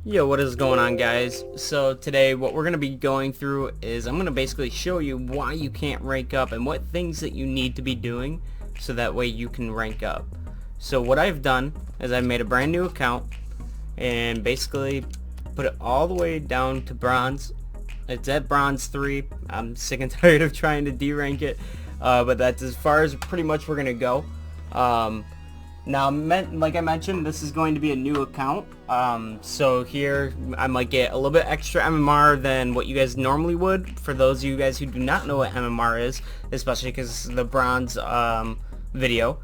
Yo, what is going on, guys? So today what we're going to be going through is I'm going to basically show you why you can't rank up and what things that you need to be doing so that way you can rank up. So what I've done is I've made a brand new account and basically put it all the way down to bronze. It's at bronze 3. I'm sick and tired of trying to D-rank it, but that's as far as pretty much we're going to go. Now, like I mentioned, this is going to be a new account, so here I might get a little bit extra MMR than what you guys normally would. For those of you guys who do not know what MMR is, especially because this is the bronze video,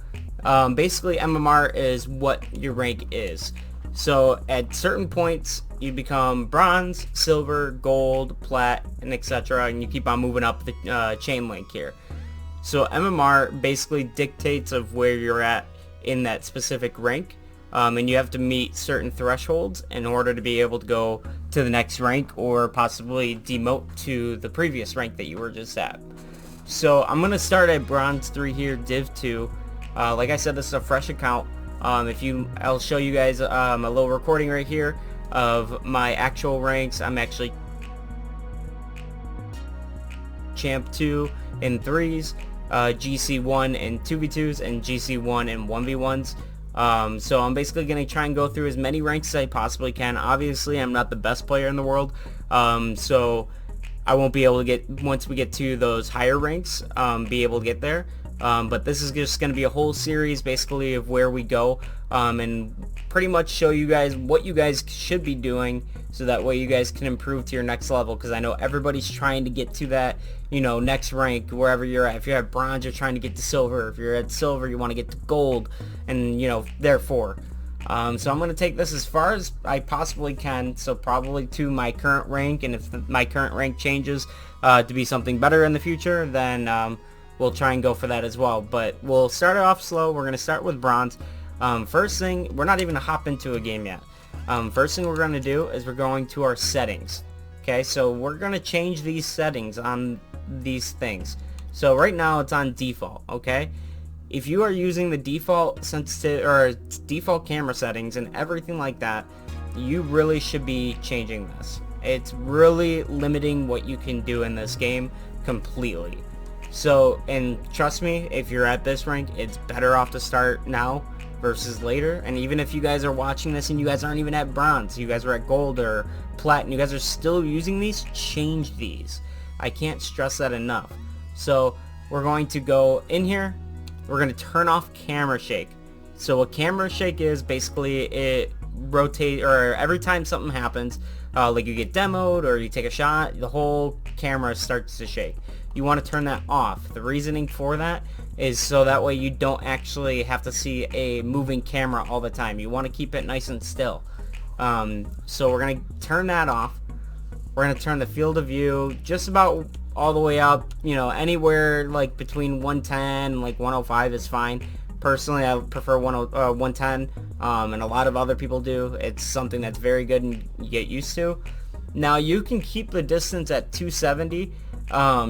basically MMR is what your rank is. So at certain points, you become bronze, silver, gold, plat, and etc., and you keep on moving up the chain link here. So MMR basically dictates of where you're at in that specific rank, and you have to meet certain thresholds in order to be able to go to the next rank or possibly demote to the previous rank that you were just at. So I'm gonna start at bronze 3 here, div 2. Like I said, this is a fresh account. I'll show you guys a little recording right here of my actual ranks. I'm actually champ 2 in 3s, GC1 in 2v2s, and GC1 in 1v1s. So I'm basically going to try and go through as many ranks as I possibly can. Obviously, I'm not the best player in the world, so I won't be able to get, once we get to those higher ranks, be able to get there. But this is just going to be a whole series basically of where we go, and pretty much show you guys what you guys should be doing so that way you guys can improve to your next level, because I know everybody's trying to get to that, you know, next rank wherever you're at. If you're at bronze, you're trying to get to silver. If you're at silver, you want to get to gold, and you know, therefore. So I'm going to take this as far as I possibly can, so probably to my current rank, and if my current rank changes to be something better in the future, then we'll try and go for that as well. But we'll start it off slow. We're going to start with bronze. First thing, we're not even going to hop into a game yet. First thing we're going to do is we're going to our settings. Okay, so we're going to change these settings on these things. So right now it's on default, okay? If you are using the default sensitive or default camera settings and everything like that, you really should be changing this. It's really limiting what you can do in this game completely. So, and trust me, if you're at this rank, it's better off to start now versus later. And even if you guys are watching this and you guys aren't even at bronze, you guys are at gold or plat, and you guys are still using these, change these. I can't stress that enough. So we're going to go in here, we're going to turn off camera shake. So what camera shake is, basically it rotate, or every time something happens, like you get demoed or you take a shot, the whole camera starts to shake. You want to turn that off. The reasoning for that is so that way you don't actually have to see a moving camera all the time. You want to keep it nice and still. So we're going to turn that off. We're going to turn the field of view just about all the way up, you know, anywhere like between 110 and like 105 is fine. Personally, I prefer 110, and a lot of other people do. It's something that's very good and you get used to. Now you can keep the distance at 270.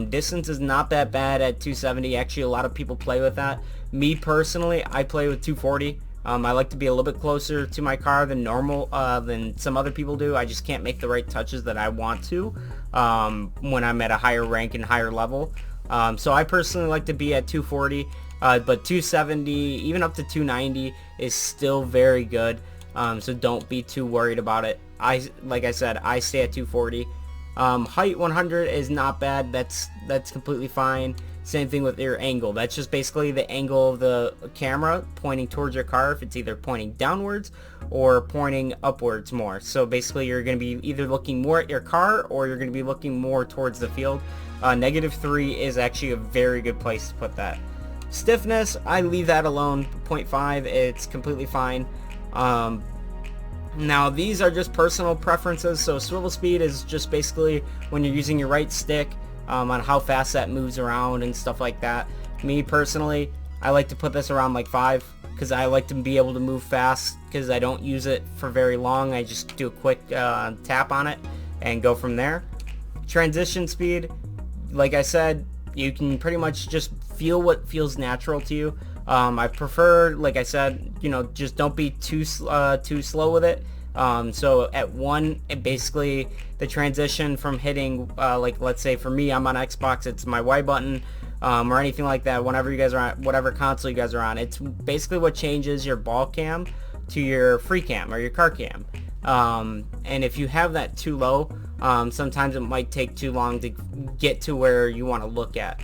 Distance is not that bad at 270. Actually, a lot of people play with that. Me personally, I play with 240. I like to be a little bit closer to my car than normal, than some other people do. I just can't make the right touches that I want to when I'm at a higher rank and higher level. So I personally like to be at 240, but 270, even up to 290 is still very good. So don't be too worried about it. Like I said, I stay at 240. Height 100 is not bad. That's completely fine. Same thing with your angle. That's just basically the angle of the camera pointing towards your car, if it's either pointing downwards or pointing upwards more. So basically you're going to be either looking more at your car or you're going to be looking more towards the field. -3 is actually a very good place to put that. Stiffness, I leave that alone. 0.5, it's completely fine. Now these are just personal preferences, so swivel speed is just basically when you're using your right stick, on how fast that moves around and stuff like that. Me personally, I like to put this around like 5 because I like to be able to move fast because I don't use it for very long. I just do a quick tap on it and go from there. Transition speed, like I said, you can pretty much just feel what feels natural to you. I prefer, like I said, you know, just don't be too slow with it. So at 1, it basically the transition from hitting like, let's say for me, I'm on Xbox, it's my Y button, or anything like that. Whenever you guys are on whatever console you guys are on, it's basically what changes your ball cam to your free cam or your car cam. And if you have that too low, sometimes it might take too long to get to where you want to look at.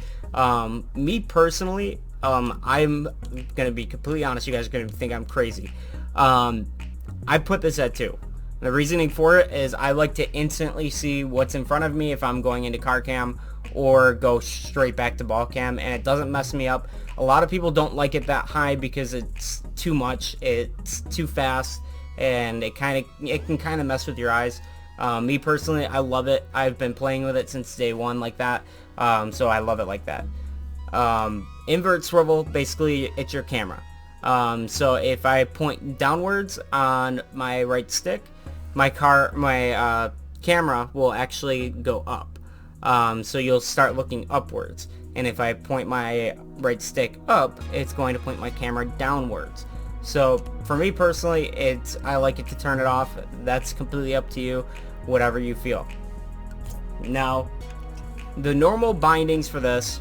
Me personally, I'm gonna be completely honest. You guys are gonna think I'm crazy. I put this at 2. The reasoning for it is I like to instantly see what's in front of me if I'm going into car cam or go straight back to ball cam, and it doesn't mess me up. A lot of people don't like it that high because it's too much, it's too fast, and it can kind of mess with your eyes. Me personally, I love it. I've been playing with it since day 1 like that, so I love it like that. Invert swivel, basically it's your camera. So if I point downwards on my right stick, my camera will actually go up. So you'll start looking upwards. And if I point my right stick up, it's going to point my camera downwards. So for me personally, I like it to turn it off. That's completely up to you, whatever you feel. Now, the normal bindings for this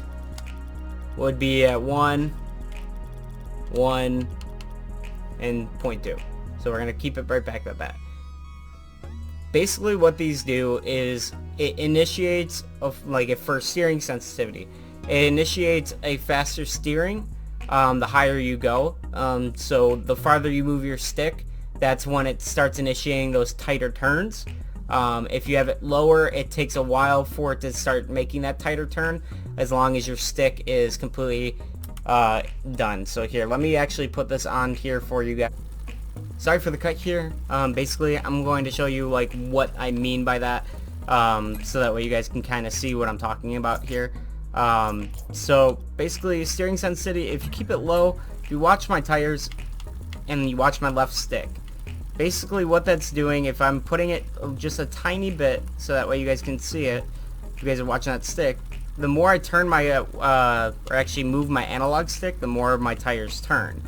would be at 1, 1, and 0.2. So we're going to keep it right back at that. Basically what these do is it initiates for steering sensitivity. It initiates a faster steering the higher you go. So the farther you move your stick, that's when it starts initiating those tighter turns. If you have it lower, it takes a while for it to start making that tighter turn, as long as your stick is completely done. So here, let me actually put this on here for you guys. Sorry for the cut here. Basically, I'm going to show you like what I mean by that, so that way you guys can kind of see what I'm talking about here. So basically, steering sensitivity, if you keep it low, if you watch my tires and you watch my left stick, basically what that's doing, if I'm putting it just a tiny bit so that way you guys can see it, if you guys are watching that stick, the more I turn my or actually move my analog stick, the more my tires turn.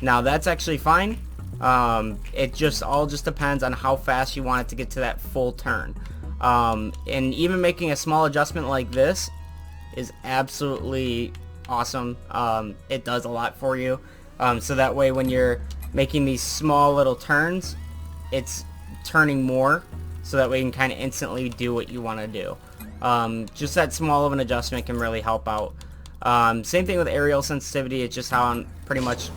Now that's actually fine. It all just depends on how fast you want it to get to that full turn. And even making a small adjustment like this is absolutely awesome. It does a lot for you. So that way when you're making these small little turns, it's turning more, so that way you can kind of instantly do what you want to do. Just that small of an adjustment can really help out. Same thing with aerial sensitivity. It's just how pretty much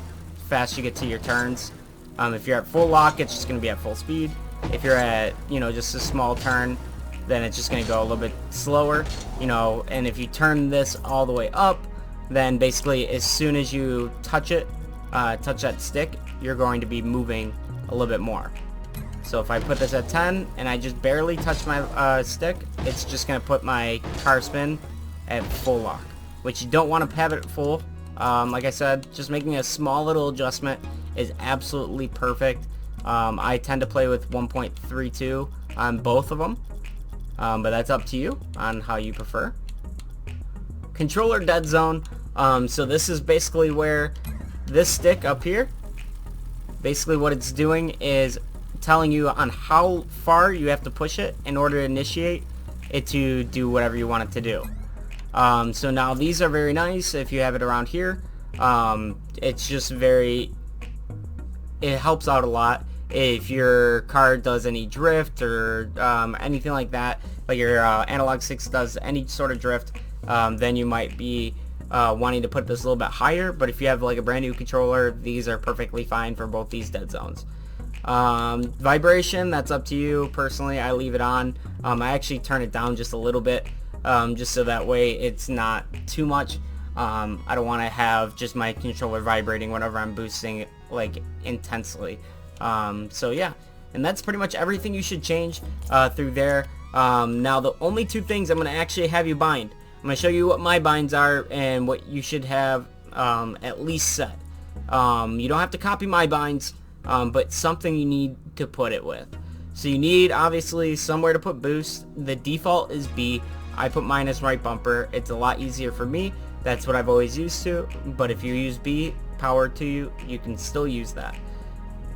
fast you get to your turns. If you're at full lock, it's just going to be at full speed. If you're at, just a small turn, then it's just going to go a little bit slower, and if you turn this all the way up, then basically as soon as you touch that stick, you're going to be moving a little bit more. So if I put this at 10 and I just barely touch my stick, it's just going to put my car spin at full lock, which you don't want to have it at full. Like I said, just making a small little adjustment is absolutely perfect. I tend to play with 1.32 on both of them, but that's up to you on how you prefer. Controller dead zone. So this is basically where this stick up here, basically what it's doing is telling you on how far you have to push it in order to initiate it to do whatever you want it to do. So now these are very nice if you have it around here. It's just it helps out a lot if your car does any drift or anything like that, like your analog 6 does any sort of drift, then you might be wanting to put this a little bit higher. But if you have like a brand new controller, these are perfectly fine for both these dead zones. Vibration, that's up to you. Personally, I leave it on. I actually turn it down just a little bit, just so that way it's not too much. I don't want to have just my controller vibrating whenever I'm boosting it like intensely. So yeah, and that's pretty much everything you should change through there. Now the only two things I'm going to actually have you bind, I'm going to show you what my binds are and what you should have at least set. You don't have to copy my binds, but something you need to put it with. So you need obviously somewhere to put boost. The default is B. I put mine as right bumper. It's a lot easier for me. That's what I've always used to, but if you use B, power to you, you can still use that.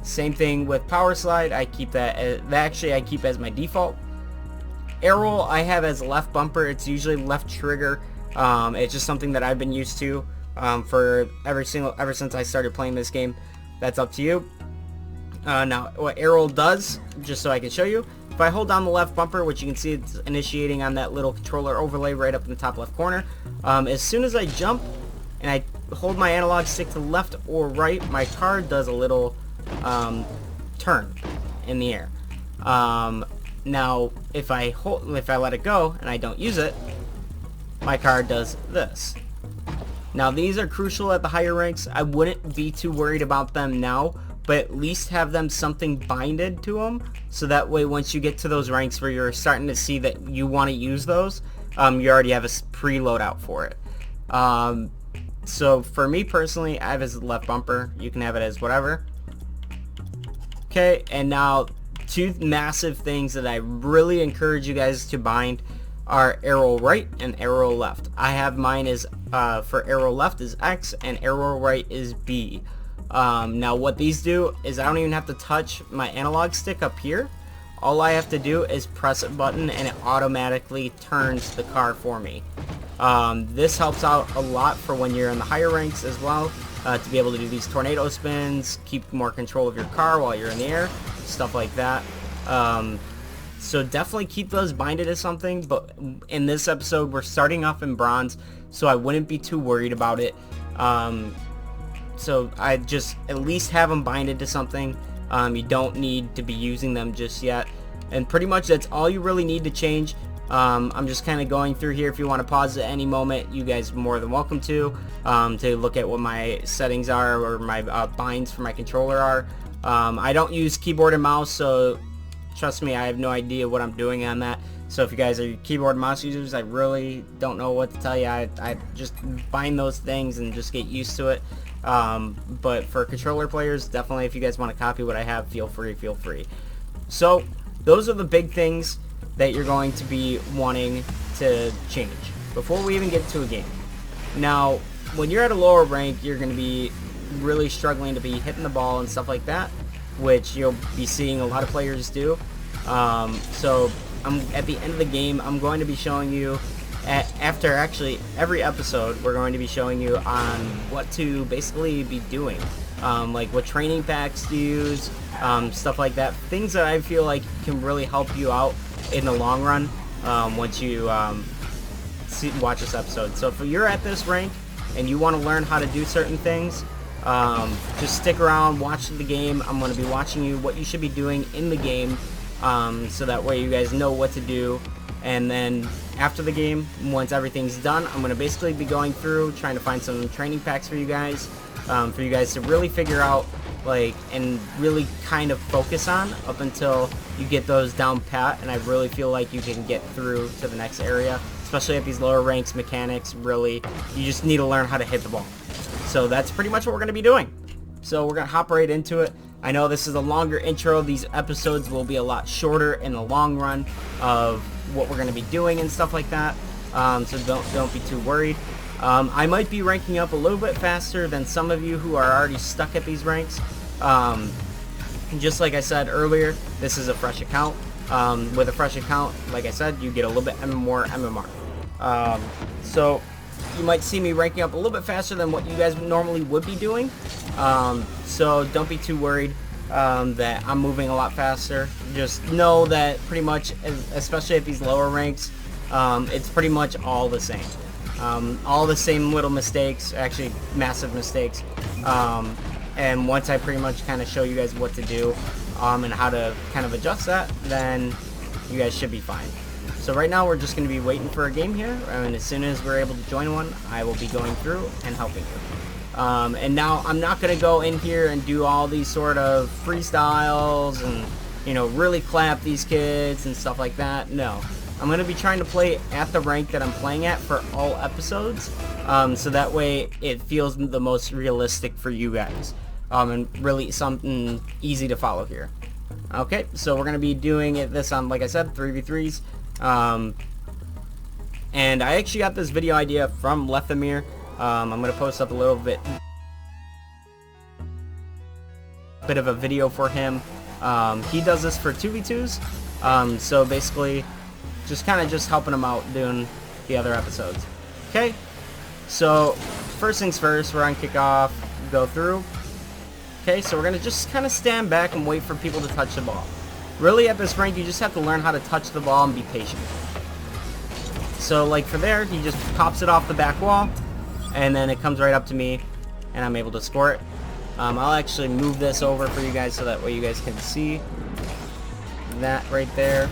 Same thing with power slide. I keep that actually I keep as my default. Air roll I have as left bumper. It's usually left trigger. It's just something that I've been used to for ever since I started playing this game. That's up to you. Now what air roll does, just so I can show you, if I hold down the left bumper, which you can see it's initiating on that little controller overlay right up in the top left corner, as soon as I jump and I hold my analog stick to the left or right, my car does a little turn in the air. Now if I let it go and I don't use it, my car does this. Now these are crucial at the higher ranks. I wouldn't be too worried about them now, but at least have them something binded to them, so that way once you get to those ranks where you're starting to see that you want to use those, you already have a preload out for it. So for me personally, I have it as left bumper. You can have it as whatever. Okay, and now two massive things that I really encourage you guys to bind are arrow right and arrow left. I have mine as for arrow left is X and arrow right is B. Now what these do is I don't even have to touch my analog stick up here. All I have to do is press a button and it automatically turns the car for me. This helps out a lot for when you're in the higher ranks as well, to be able to do these tornado spins, keep more control of your car while you're in the air, stuff like that. So definitely keep those binded to something, but in this episode we're starting off in bronze, so I wouldn't be too worried about it. So I just at least have them binded to something. You don't need to be using them just yet, and pretty much that's all you really need to change. I'm just kind of going through here. If you want to pause at any moment, you guys are more than welcome to look at what my settings are or my binds for my controller are. I don't use keyboard and mouse, so trust me, I have no idea what I'm doing on that. So if you guys are keyboard and mouse users, I really don't know what to tell you. I just bind those things and just get used to it. But for controller players, definitely if you guys want to copy what I have, feel free. So those are the big things that you're going to be wanting to change before we even get to a game. Now when you're at a lower rank, you're going to be really struggling to be hitting the ball and stuff like that, which you'll be seeing a lot of players do. So at the end of the game, I'm going to be showing you, after actually every episode, we're going to be showing you on what to basically be doing, like what training packs to use, stuff like that, things that I feel like can really help you out in the long run once you watch this episode. So if you're at this rank and you want to learn how to do certain things, just stick around, watch the game. I'm going to be watching you what you should be doing in the game, so that way you guys know what to do. And then after the game, once everything's done, I'm going to basically be going through trying to find some training packs for you guys to really figure out, like, and really kind of focus on up until you get those down pat, and I really feel like you can get through to the next area, especially at these lower ranks. Mechanics, really, you just need to learn how to hit the ball. So that's pretty much what we're going to be doing. So we're going to hop right into it. I know this is a longer intro. These episodes will be a lot shorter in the long run of what we're going to be doing and stuff like that. So don't be too worried. I might be ranking up a little bit faster than some of you who are already stuck at these ranks. Just like I said earlier, this is a fresh account. With a fresh account, like I said, you get a little bit more MMR. So you might see me ranking up a little bit faster than what you guys normally would be doing. So don't be too worried that I'm moving a lot faster. Just know that pretty much, especially at these lower ranks, it's pretty much all the same. All the same little mistakes, actually massive mistakes. And once I pretty much kind of show you guys what to do and how to kind of adjust that, then you guys should be fine. So right now we're just going to be waiting for a game here, and as soon as we're able to join one, I will be going through and helping you. And now I'm not going to go in here and do all these sort of freestyles and, you know, really clap these kids and stuff like that. No. I'm going to be trying to play at the rank that I'm playing at for all episodes, so that way it feels the most realistic for you guys, and really something easy to follow here. Okay, so we're going to be doing this on, like I said, 3v3s. And I actually got this video idea from Lethamir. I'm going to post up a little bit. bit of a video for him. He does this for 2v2s, so basically just kind of just helping him out doing the other episodes. Okay, so first things first, we're on kickoff, go through. Okay, so we're going to just kind of stand back and wait for people to touch the ball. Really, at this rank, you just have to learn how to touch the ball and be patient. So, like for there, he just pops it off the back wall, and then it comes right up to me, and I'm able to score it. I'll actually move this over for you guys so that way you guys can see that right there.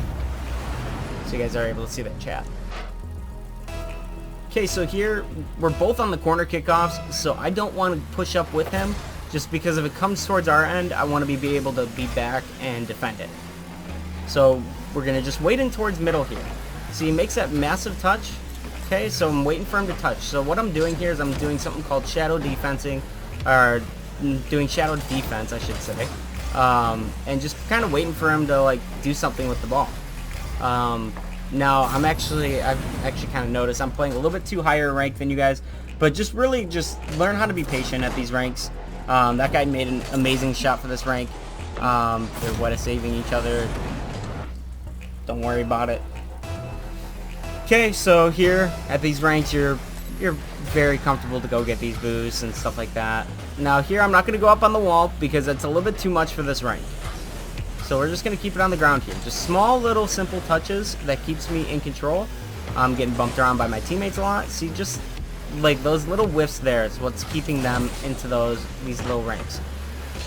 So you guys are able to see that chat. Okay, so here, we're both on the corner kickoffs, so I don't want to push up with him, just because if it comes towards our end, I want to be able to be back and defend it. So we're going to just wait in towards middle here. See, he makes that massive touch. Okay, so I'm waiting for him to touch. So what I'm doing here is I'm doing something called shadow defensing, or doing shadow defense, I should say. And just kind of waiting for him to like do something with the ball. Now I've actually kind of noticed I'm playing a little bit too higher rank than you guys, but just really just learn how to be patient at these ranks. That guy made an amazing shot for this rank. They're wet at saving each other. Don't worry about it. Okay, so here at these ranks, you're very comfortable to go get these boosts and stuff like that. Now here, I'm not going to go up on the wall because that's a little bit too much for this rank. So we're just going to keep it on the ground here. Just small little simple touches that keeps me in control. I'm getting bumped around by my teammates a lot. See, just like those little whiffs there is what's keeping them into these low ranks.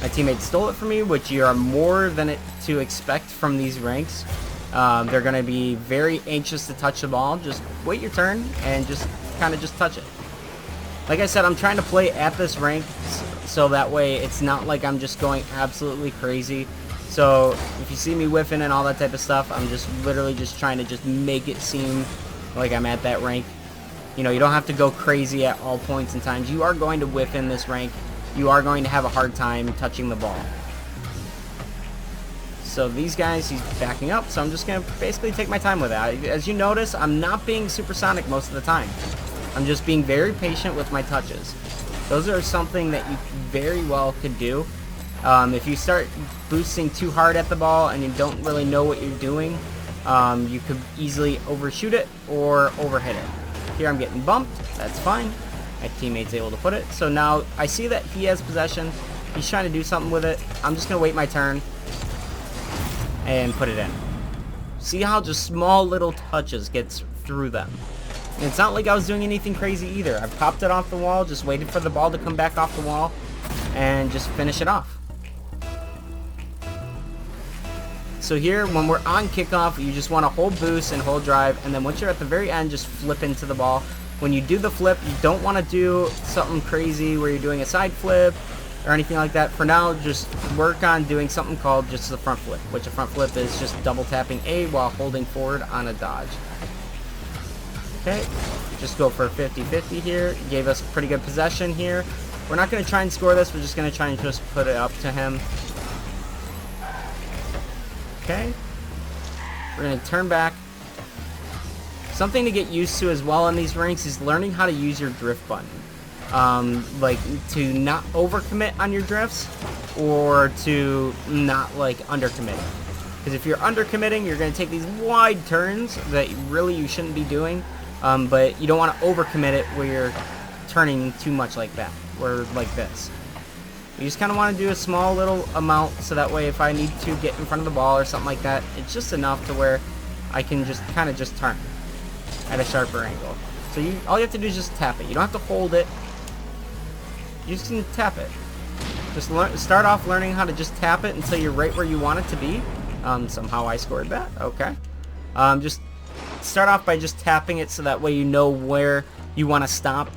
My teammates stole it from me, which you are more than it to expect from these ranks. They're going to be very anxious to touch the ball. Just wait your turn and just kind of just touch it. Like I said, I'm trying to play at this rank so that way it's not like I'm just going absolutely crazy. So if you see me whiffing and all that type of stuff, I'm just literally just trying to just make it seem like I'm at that rank. You know, you don't have to go crazy at all points and times. You are going to whiff in this rank. You are going to have a hard time touching the ball. So these guys, he's backing up, so I'm just going to basically take my time with it. As you notice, I'm not being supersonic most of the time. I'm just being very patient with my touches. Those are something that you very well could do. If you start boosting too hard at the ball and you don't really know what you're doing, you could easily overshoot it or overhit it. Here I'm getting bumped, that's fine. My teammate's able to put it. So now I see that he has possession. He's trying to do something with it. I'm just going to wait my turn and put it in. See how just small little touches gets through them. And it's not like I was doing anything crazy either. I popped it off the wall, just waited for the ball to come back off the wall, and just finish it off. So here, when we're on kickoff, you just want to hold boost and hold drive, and then once you're at the very end, just flip into the ball. When you do the flip, you don't want to do something crazy where you're doing a side flip or anything like that. For now, just work on doing something called just the front flip, which a front flip is just double tapping A while holding forward on a dodge. Okay, just go for a 50-50 here. Gave us pretty good possession here. We're not going to try and score this. We're just going to try and just put it up to him. Okay, we're going to turn back. Something to get used to as well in these ranks is learning how to use your drift button. Like to not overcommit on your drifts or to not like undercommit. Because if you're undercommitting, you're going to take these wide turns that really you shouldn't be doing. But you don't want to overcommit it where you're turning too much like that, or like this. You just kind of want to do a small little amount so that way if I need to get in front of the ball or something like that, it's just enough to where I can just kind of just turn at a sharper angle. So all you have to do is just tap it. You don't have to hold it. You just can tap it. Just start off learning how to just tap it until you're right where you want it to be. Somehow I scored that. Okay. Just start off by just tapping it so that way you know where you want to stop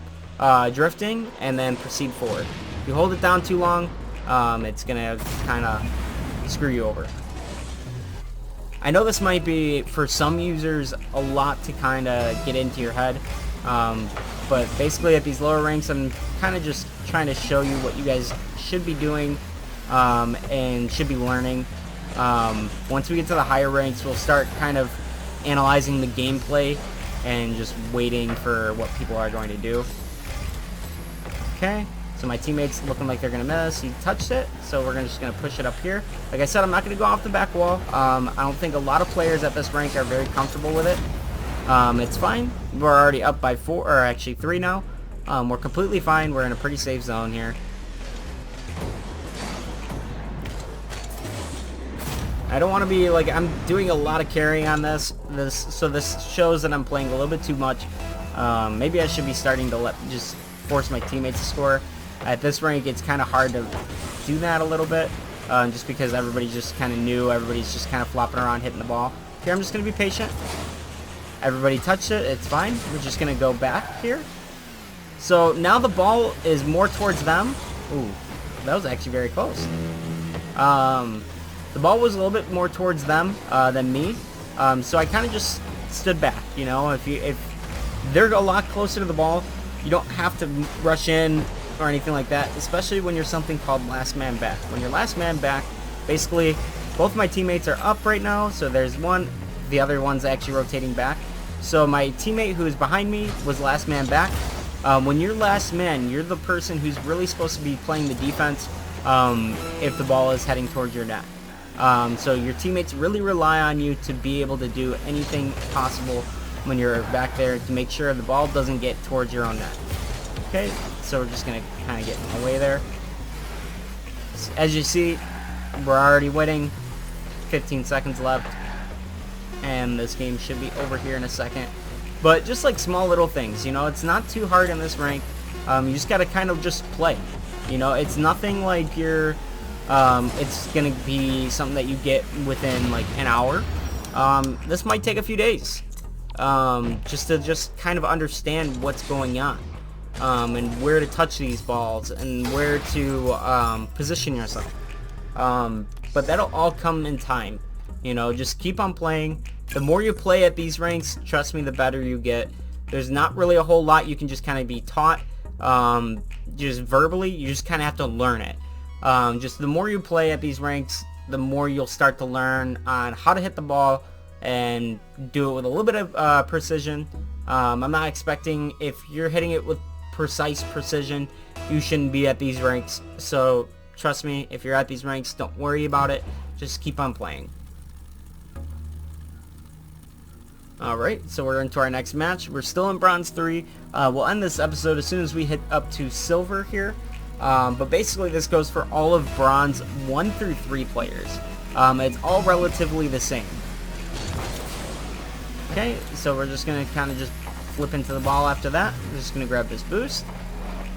drifting and then proceed forward. If you hold it down too long, it's going to kind of screw you over. I know this might be, for some users, a lot to kind of get into your head. But basically at these lower ranks, I'm kind of just trying to show you what you guys should be doing and should be learning. Once we get to the higher ranks, we'll start kind of analyzing the gameplay and just waiting for what people are going to do. Okay, so So my teammate's looking like they're going to miss. He touched it, so we're just going to push it up here. Like I said, I'm not going to go off the back wall. I don't think a lot of players at this rank are very comfortable with it. It's fine. We're already up by 4, or actually 3 now. We're completely fine. We're in a pretty safe zone here. I don't want to be like, I'm doing a lot of carrying on this, so this shows that I'm playing a little bit too much. Maybe I should be starting to just force my teammates to score. At this rank, it's kind of hard to do that a little bit, just because everybody's just kind of new. Everybody's just kind of flopping around, hitting the ball. Here, I'm just going to be patient. Everybody touched it. It's fine. We're just going to go back here. So now the ball is more towards them. Ooh, that was actually very close. The ball was a little bit more towards them than me, so I kind of just stood back. You know, if they're a lot closer to the ball, you don't have to rush in or anything like that, especially when you're something called last man back. When you're last man back, basically both my teammates are up right now, so there's one, the other one's actually rotating back. So my teammate who is behind me was last man back. When you're last man, you're the person who's really supposed to be playing the defense if the ball is heading towards your net. So your teammates really rely on you to be able to do anything possible when you're back there to make sure the ball doesn't get towards your own net. Okay, so we're just going to kind of get in the way there. As you see, we're already waiting. 15 seconds left. And this game should be over here in a second. But just like small little things, you know, it's not too hard in this rank. You just got to kind of just play. You know, it's nothing like you're... it's going to be something that you get within like an hour. This might take a few days. Just to kind of understand what's going on. And where to touch these balls and where to position yourself. But that'll all come in time. You know, just keep on playing. The more you play at these ranks, trust me, the better you get. There's not really a whole lot you can just kind of be taught just verbally. You just kind of have to learn it. Just the more you play at these ranks, the more you'll start to learn on how to hit the ball and do it with a little bit of precision. I'm not expecting, if you're hitting it with precise precision, you shouldn't be at these ranks. So trust me, if you're at these ranks, don't worry about it. Just keep on playing. Alright, so we're into our next match. We're still in Bronze 3. We'll end this episode as soon as we hit up to Silver here. But basically this goes for all of Bronze 1 through 3 players. It's all relatively the same. Okay, so we're just going to kind of just flip into the ball after that. We're just going to grab this boost.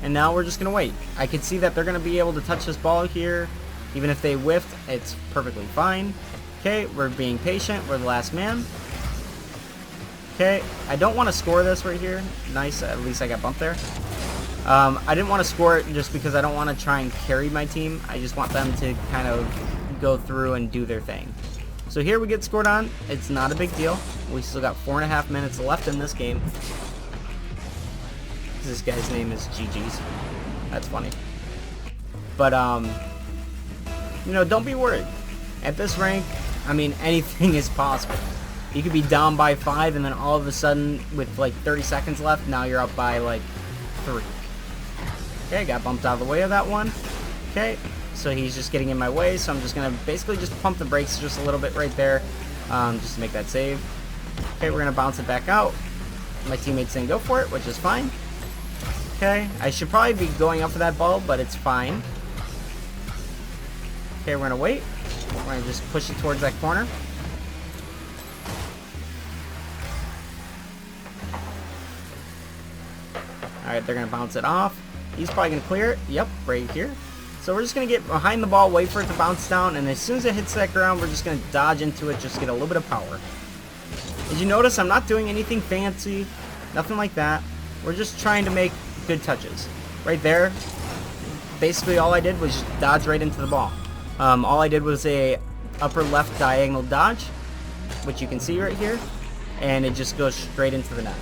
And now we're just going to wait. I can see that they're going to be able to touch this ball here. Even if they whiffed, it's perfectly fine. Okay, we're being patient. We're the last man. Okay, I don't want to score this right here. Nice, at least I got bumped there. I didn't want to score it just because I don't want to try and carry my team. I just want them to kind of go through and do their thing. So here we get scored on. It's not a big deal. We still got 4.5 minutes left in this game. This guy's name is GG's. That's funny. But, you know, don't be worried. At this rank, I mean, anything is possible. You could be down by 5 and then all of a sudden with like 30 seconds left, now you're up by like 3. Okay, got bumped out of the way of that one. Okay, so he's just getting in my way, so I'm just going to basically just pump the brakes just a little bit right there, just to make that save. Okay, we're going to bounce it back out. My teammates didn't go for it, which is fine. Okay, I should probably be going up for that ball, but it's fine. Okay, we're going to wait. We're going to just push it towards that corner. Alright, they're going to bounce it off. He's probably going to clear it. Yep, right here. So we're just going to get behind the ball, wait for it to bounce down, and as soon as it hits that ground, we're just going to dodge into it, just get a little bit of power. As you notice, I'm not doing anything fancy, nothing like that. We're just trying to make good touches. Right there, basically all I did was just dodge right into the ball. All I did was a upper left diagonal dodge, which you can see right here, and it just goes straight into the net.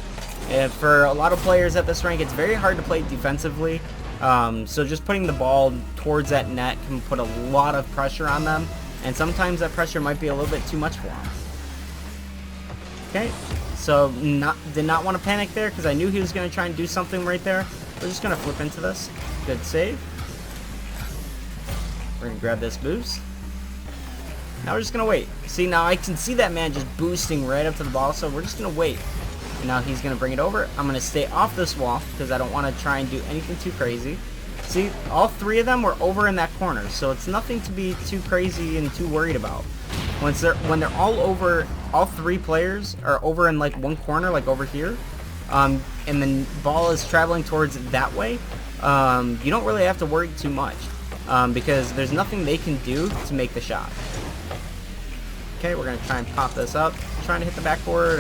And for a lot of players at this rank, it's very hard to play defensively. So just putting the ball towards that net can put a lot of pressure on them. And sometimes that pressure might be a little bit too much for them. Okay, so did not want to panic there because I knew he was going to try and do something right there. We're just gonna flip into this. Good save. We're gonna grab this boost. Now we're just gonna wait. See, now I can see that man just boosting right up to the ball, so we're just gonna wait. And now he's gonna bring it over. I'm gonna stay off this wall because I don't want to try and do anything too crazy. See, all three of them were over in that corner, so it's nothing to be too crazy and too worried about. When they're all over, all three players are over in like one corner, like over here, and the ball is traveling towards that way. You don't really have to worry too much because there's nothing they can do to make the shot. Okay, we're gonna try and pop this up. Trying to hit the backboard,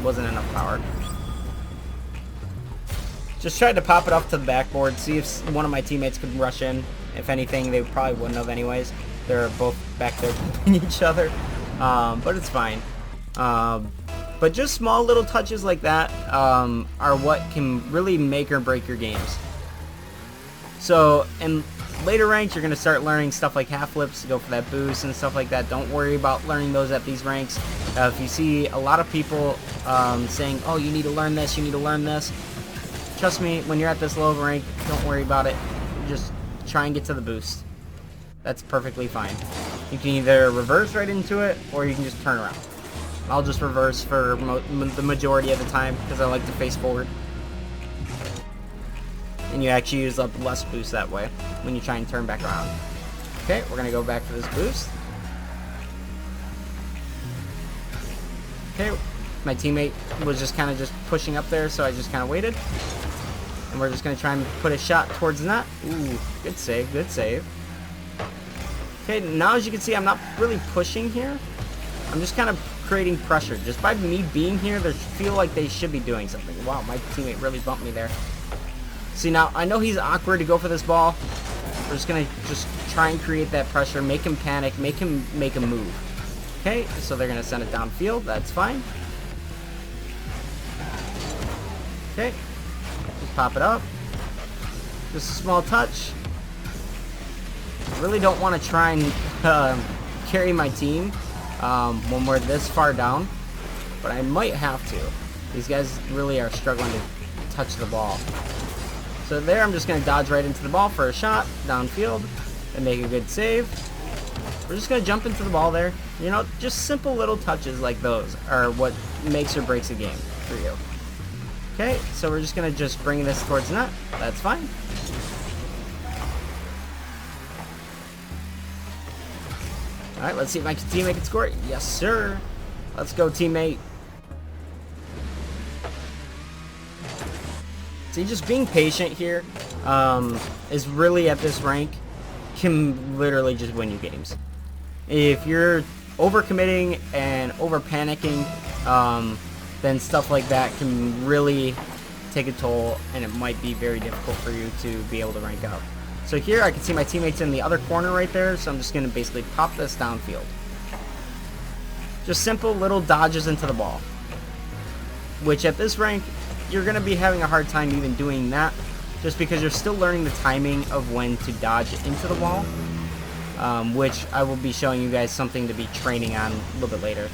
wasn't enough power. Just tried to pop it up to the backboard, see if one of my teammates could rush in. If anything, they probably wouldn't have anyways. They're both back there pumping each other, but it's fine. But just small little touches like that are what can really make or break your games. So in later ranks, you're going to start learning stuff like half flips to go for that boost and stuff like that. Don't worry about learning those at these ranks. If you see a lot of people saying, oh, you need to learn this, you need to learn this, trust me, when you're at this low rank, don't worry about it. Just try and get to the boost. That's perfectly fine. You can either reverse right into it, or you can just turn around. I'll just reverse for the majority of the time, because I like to face forward. And you actually use up less boost that way, when you try and turn back around. Okay, we're going to go back to this boost. Okay, my teammate was just kind of just pushing up there, so I just kind of waited. And we're just going to try and put a shot towards the net. Ooh, good save, good save. Okay, now as you can see, I'm not really pushing here. I'm just kind of creating pressure. Just by me being here, they feel like they should be doing something. Wow, my teammate really bumped me there. See, now, I know he's awkward to go for this ball. We're just going to just try and create that pressure, make him panic, make him make a move. Okay, so they're going to send it downfield. That's fine. Okay, just pop it up. Just a small touch. I really don't want to try and carry my team when we're this far down, but I might have to. These guys really are struggling to touch the ball. So there, I'm just going to dodge right into the ball for a shot downfield and make a good save. We're just going to jump into the ball there. You know, just simple little touches like those are what makes or breaks a game for you. Okay, so we're just going to just bring this towards the net. That's fine. Alright, let's see if my teammate can score it. Yes, sir. Let's go, teammate. See, just being patient here is really, at this rank, can literally just win you games. If you're overcommitting and over-panicking, then stuff like that can really take a toll, and it might be very difficult for you to be able to rank up. So here I can see my teammates in the other corner right there, so I'm just going to basically pop this downfield. Just simple little dodges into the ball, which at this rank, you're going to be having a hard time even doing that, just because you're still learning the timing of when to dodge into the wall, which I will be showing you guys something to be training on a little bit later.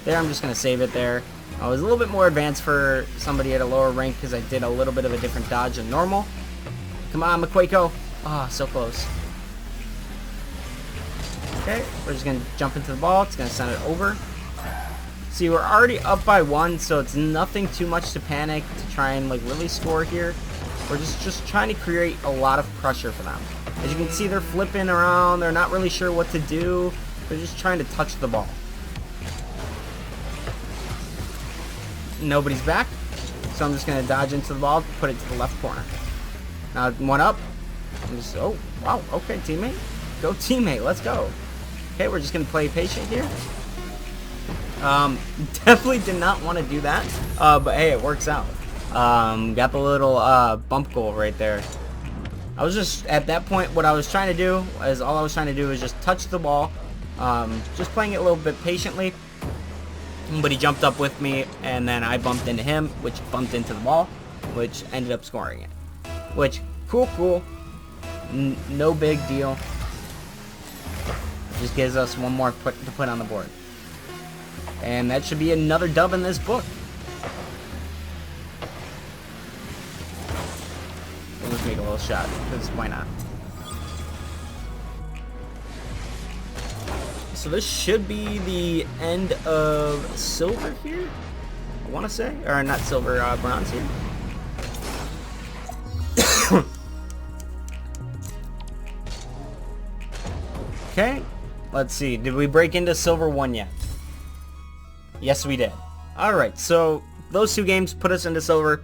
There, I'm just going to save it there. I was a little bit more advanced for somebody at a lower rank because I did a little bit of a different dodge than normal. Come on, McQuaco. Oh, so close. Okay, we're just going to jump into the ball. It's going to send it over. See, we're already up by 1, so it's nothing too much to panic to try and like really score here. We're just trying to create a lot of pressure for them. As you can see, they're flipping around. They're not really sure what to do. They're just trying to touch the ball. Nobody's back, so I'm just going to dodge into the ball, put it to the left corner. Now, one up. Oh, wow. Okay, teammate. Go, teammate. Let's go. Okay, we're just going to play patient here. Definitely did not want to do that, but hey, it works out. Got the little bump goal right there. I was just, at that point, what I was trying to do is all I was trying to do is just touch the ball, just playing it a little bit patiently. But he jumped up with me, and then I bumped into him, which bumped into the ball, which ended up scoring it. Which, cool. No big deal. Just gives us one more to put on the board. And that should be another dub in this book. skill shot, because why not? So this should be the end of silver here, I want to say, or not silver, bronze here. Okay, let's see. Did we break into silver 1 yet? Yes, we did. Alright, so those 2 games put us into silver.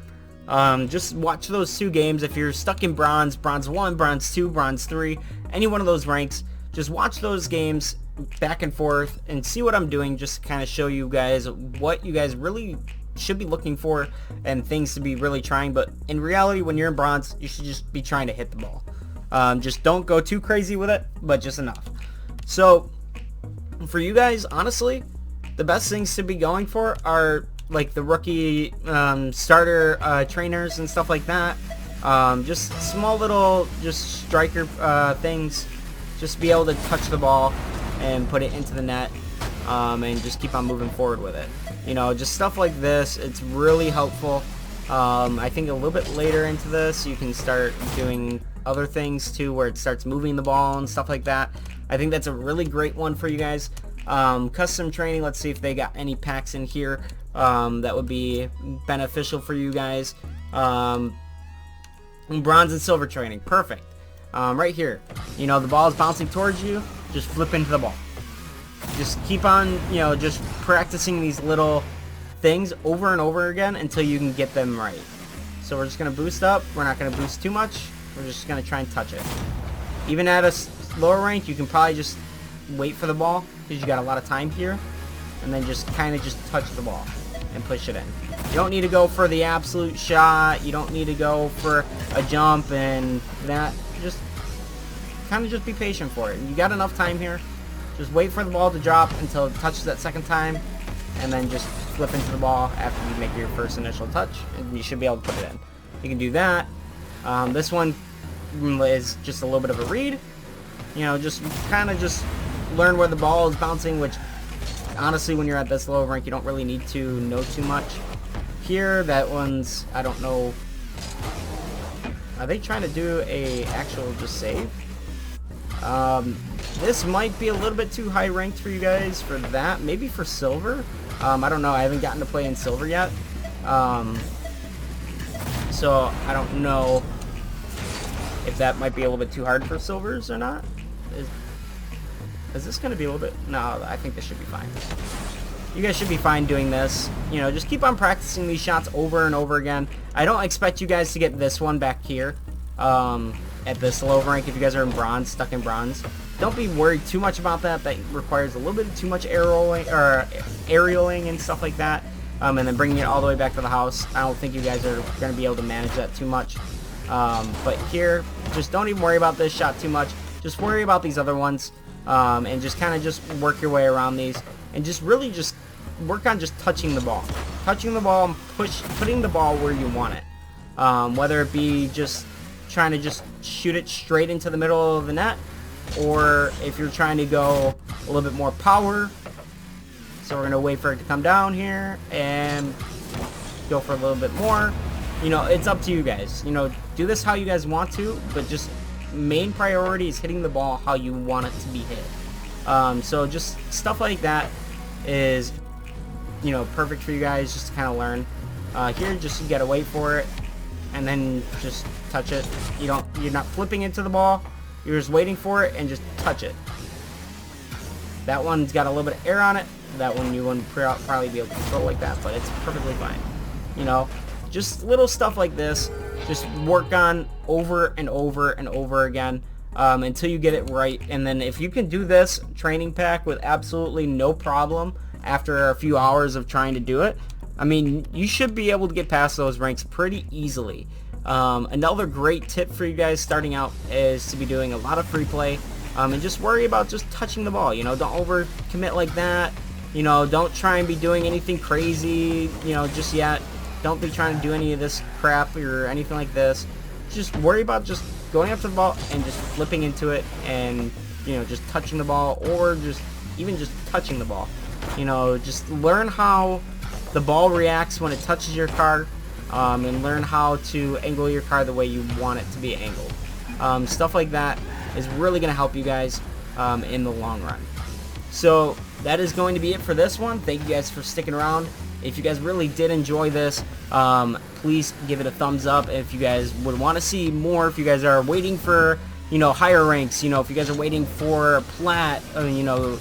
Just watch those 2 games. If you're stuck in bronze, bronze 1, bronze 2, bronze 3, any one of those ranks, just watch those games back and forth and see what I'm doing, just to kind of show you guys what you guys really should be looking for and things to be really trying. But in reality, when you're in bronze, you should just be trying to hit the ball. Just don't go too crazy with it, but just enough. So for you guys, honestly, the best things to be going for are like the rookie starter trainers and stuff like that. Just small little just striker things. Just be able to touch the ball and put it into the net, and just keep on moving forward with it. You know, just stuff like this, it's really helpful. I think a little bit later into this, you can start doing other things too, where it starts moving the ball and stuff like that. I think that's a really great one for you guys. Custom training, let's see if they got any packs in here that would be beneficial for you guys. Bronze and silver training, perfect. Right here, you know, the ball is bouncing towards you, just flip into the ball. Just keep on, you know, just practicing these little things over and over again until you can get them right. So we're just going to boost up. We're not going to boost too much. We're just going to try and touch it. Even at a lower rank, you can probably just wait for the ball because you got a lot of time here, and then just kind of just touch the ball and push it in. You don't need to go for the absolute shot. You don't need to go for a jump and that. Just kind of just be patient for it. You got enough time here. Just wait for the ball to drop until it touches that second time, and then just flip into the ball after you make your first initial touch, and you should be able to put it in. You can do that. This one is just a little bit of a read. You know, just kind of just learn where the ball is bouncing, which honestly, when you're at this low rank, you don't really need to know too much. Here, that one's, I don't know. Are they trying to do a actual just save? This might be a little bit too high ranked for you guys for that. Maybe for silver. I don't know. I haven't gotten to play in silver yet. So I don't know if that might be a little bit too hard for silvers or not. Is this going to be a little bit... No, I think this should be fine. You guys should be fine doing this. You know, just keep on practicing these shots over and over again. I don't expect you guys to get this one back here at this low rank if you guys are in bronze, stuck in bronze. Don't be worried too much about that. That requires a little bit too much aerialing and stuff like that. And then bringing it all the way back to the house. I don't think you guys are going to be able to manage that too much. But here, just don't even worry about this shot too much. Just worry about these other ones. And just kind of just work your way around these. And just really just work on just touching the ball. Touching the ball and putting the ball where you want it. Whether it be just trying to just shoot it straight into the middle of the net, or if you're trying to go a little bit more power. So we're going to wait for it to come down here and go for a little bit more. You know, it's up to you guys. You know, do this how you guys want to, but just main priority is hitting the ball how you want it to be hit. So just stuff like that is, you know, perfect for you guys just to kind of learn. Here, just you gotta wait for it and then just touch it. You're not flipping into the ball. You're just waiting for it and just touch it. That one's got a little bit of air on it. That one you wouldn't probably be able to control like that, but it's perfectly fine. You know, just little stuff like this. Just work on over and over and over again until you get it right. And then if you can do this training pack with absolutely no problem after a few hours of trying to do it, I mean, you should be able to get past those ranks pretty easily. Another great tip for you guys starting out is to be doing a lot of free play and just worry about just touching the ball. You know, don't over commit like that. You know, don't try and be doing anything crazy, you know, just yet. Don't be trying to do any of this crap or anything like this. Just worry about just going up to the ball and just flipping into it and, you know, just touching the ball, or just even just touching the ball. You know, just learn how the ball reacts when it touches your car. and learn how to angle your car the way you want it to be angled. Stuff like that is really going to help you guys in the long run. So that is going to be it for this one. Thank you guys for sticking around. If you guys really did enjoy this, please give it a thumbs up. If you guys would want to see more, if you guys are waiting for, you know, higher ranks, you know, if you guys are waiting for plat, you know,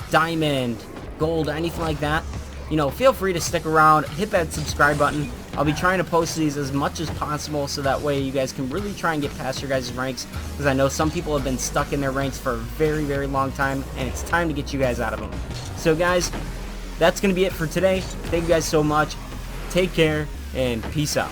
diamond, gold, anything like that, you know, feel free to stick around, hit that subscribe button. I'll be trying to post these as much as possible so that way you guys can really try and get past your guys' ranks, because I know some people have been stuck in their ranks for a very, very long time, and it's time to get you guys out of them. So guys, that's going to be it for today. Thank you guys so much. Take care, and peace out.